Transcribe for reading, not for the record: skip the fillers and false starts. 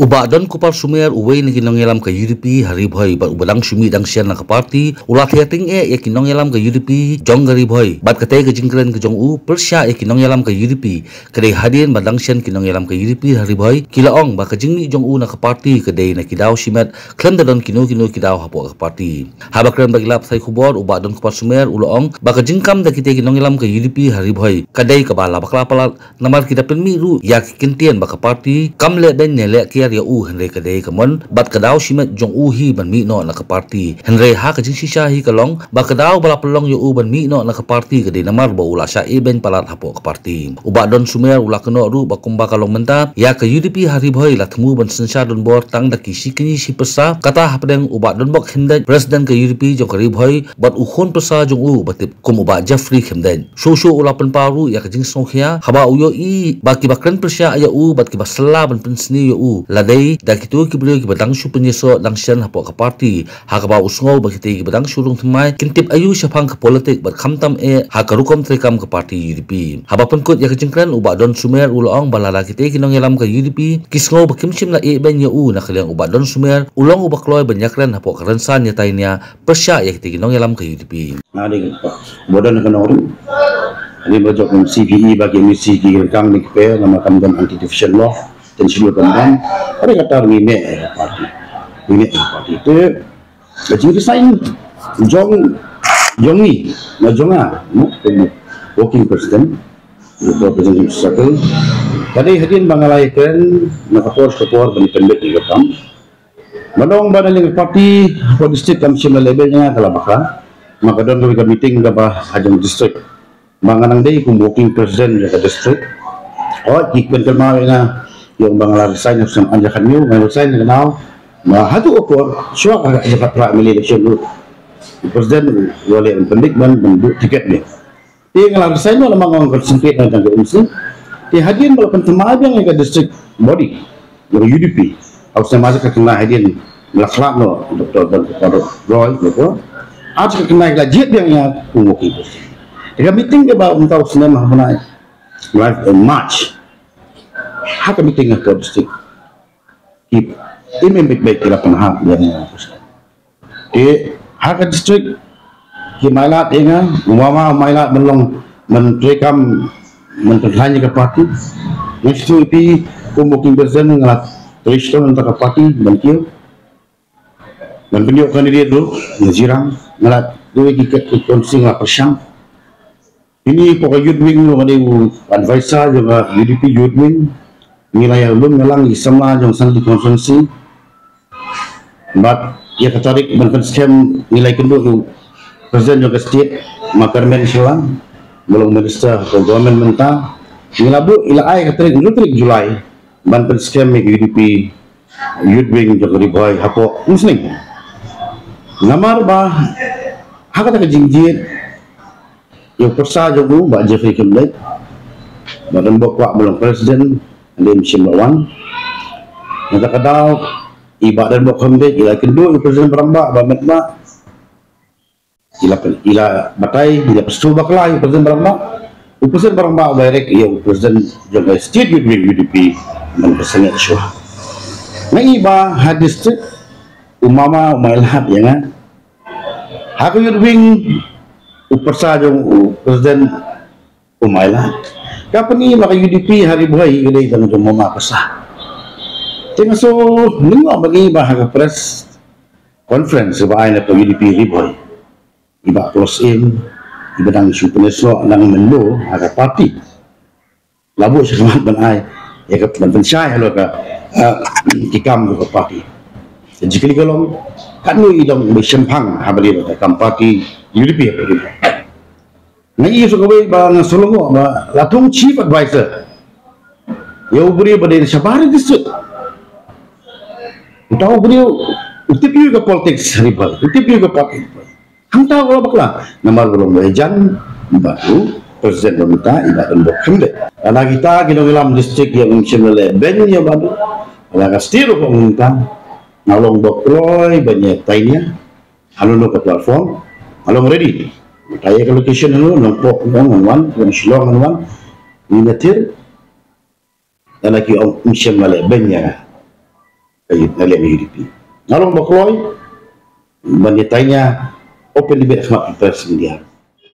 Uba don kupal sumer uway ni kinongelam ka UDP hari boy bat ubadang sumi dang sian na ka party ulat hiating ya kinongelam ka UDP jong gari boy bat katay ka jingkren ka jong u persya kinongelam ka UDP kadai hadian badang sian kinongelam ka UDP hari boy kilaong ba ka jingmi jong u na ka party kadai na kidaw simet klan da don kino kidaw hapo ka party habakran bagilap sai khubor uba don kupal sumer uloong ba ka jingkam da kitay kinongelam ka UDP hari boy kadai ka bala bakla pala namar kita penmi ru ya kintian ba ka party kamle ben nele ya u Henry kadai kamon bat kadaw simet jong uhi ban mi no na ka party Henry ha ka jing sisa hi kalong ba kadaw bala pelong yo u ban mi no na ka party kadai namar ba ula sa iben palat hapo ka party uba don sumer ula keno ru ba kumba kalong menta ya ka UDP hari boy la thmu ban sensa don bor tang da kisi kini si pesa kata hapdeng uba don bok himden president ka UDP jong hari boy bat ukhon pesa jong u batip kum uba Jeffrey himden so ula pen paru ya ka jing songkhia haba uyo i ba ki bakren persya ya u bat ki basla ban pensni yo u ladai da kitu ki beliau ki badang su penyeso dangsian hapo ka party ha ka ba usngau ba kiti ki badang sulung thmai kintip ayu syapang ka politik bat khamtam ha ka rukom trekam ka party UDP haba penkut ya kecengkran uba don sumer ulong balala kiti kinong yelam ka UDP kisngau ba kimsim la ben ya u na kaliang uba don sumer ulong uba kloy banyakran hapo ka rensan ya tainya persya ya kiti kinong yelam ka UDP nadi bodan ka nori ini bajok CVE bagi misi ki rekam ni pe nama kamdan anti defamation law dan seluruh teman ada kata mime parti itu jadi resign jongi na jonga working president representative circle tadi hadirin bangalaikan na kapor bani pendek di rekam manong banaling parti po district commission levelnya kala baka maka don ka meeting ga ba hajang district manganang day kung working president ya district ikben kalmawi na yung mga resign na sa anjakan nyo, may resign na ganaw, mahado ako, siya ka sa pra-emily election nyo. President, wala ang pandikman, manduk tiket niya. Di nga resign mo namang ang konsempit na ng UMC, di hadian mo lang pantamabang yung district body, yung UDP. Ako sa masa kakina hadian, malaklak no, Dr. Roy, at sa kakina legit yung kumuking president. Kaya meeting ka ba, umtaw sa nama hapunay, March, haka meeting ako district keep imembit-bit kila panahap yan haka district kimailat nga umailat manlong mentrekam menterhanya ke parti next to pi kumuking berzen ngalat Tristan untuk ke parti bankiyo dan pendiok kandidat dulu ngajirang ngalat dua gikat konsing la persyang ini pokok youth wing lo ada advisor juga UDP youth wing nilai belum melang sama yang sangat dikonsumsi but ia ketarik dan scam nilai kedua tu presiden juga state makarmen silang belum minister atau government mentah nilai bu ila ai ketarik nutrik Julai banten scam UDP youth wing juga ribai hapo muslim namar bah hakata ke jingjit yang persa jogu ba Jeffrey Kemlek badan bokwa belum presiden Alim Simlawan yang terkadang ibadah dan berkembang ila kedua presiden berambak bametma ila batai ila pestu bakla presiden berambak direct ia presiden jaga state UDP dan presiden syuh ngai ba hadis umama umailat yang hak wing upersa jong presiden umailat kapan ni maka UDP hari buhay ilay dan mama pasah. Tengah so nunggu bagi bahasa press conference sebagai nak UDP riboy. Iba close in, iba dang supeneslo nang mendo ada parti. Labu sekemat banai, ya ke banten syai lo ke kikam ke parti. Jadi kalau kan lu idong bersempang habari ke parti UDP apa dia. Nai sukawi bang Solongo ba latung chief advisor yo beri pada Sabari district tahu beliau utipi ke politics rival utipi ke parti hang tahu kalau bakla nama belum bejan baru presiden minta ibadah dan kemde anak kita dalam district yang mengenai bennya baru ala kastir ko minta nalong dokroy banyak tainya halo ke platform halo ready kaya ke location dulu nampak wan Shillong wan ni natir dan lagi om mission male benya kayu nalem UDP. Ngalong bakloy, manitanya open debate sama pers media.